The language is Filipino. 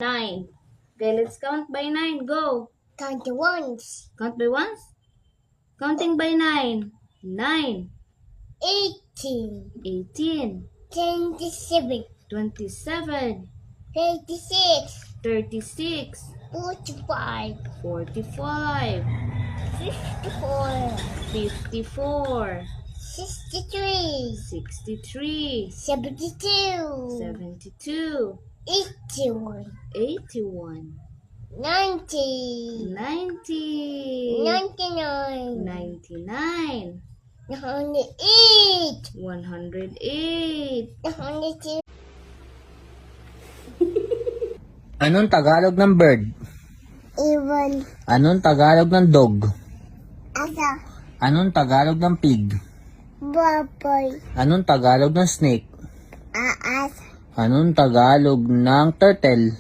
time. Okay, let's count by 9. Go. Count the ones. Count by ones. Counting by 9. 9, 18, 18, 27, 27, 36, 36, 45, 45, 54, 54, 63, 63, 72, 72, 81, 81, 90, 90, 99, 99, 108, 108. 102. Anong Tagalog ng bird? Iwan. Anong Tagalog ng dog? Asa. Anong Tagalog ng pig? Baboy. Anong Tagalog ng snake? Aas. Anong Tagalog ng turtle?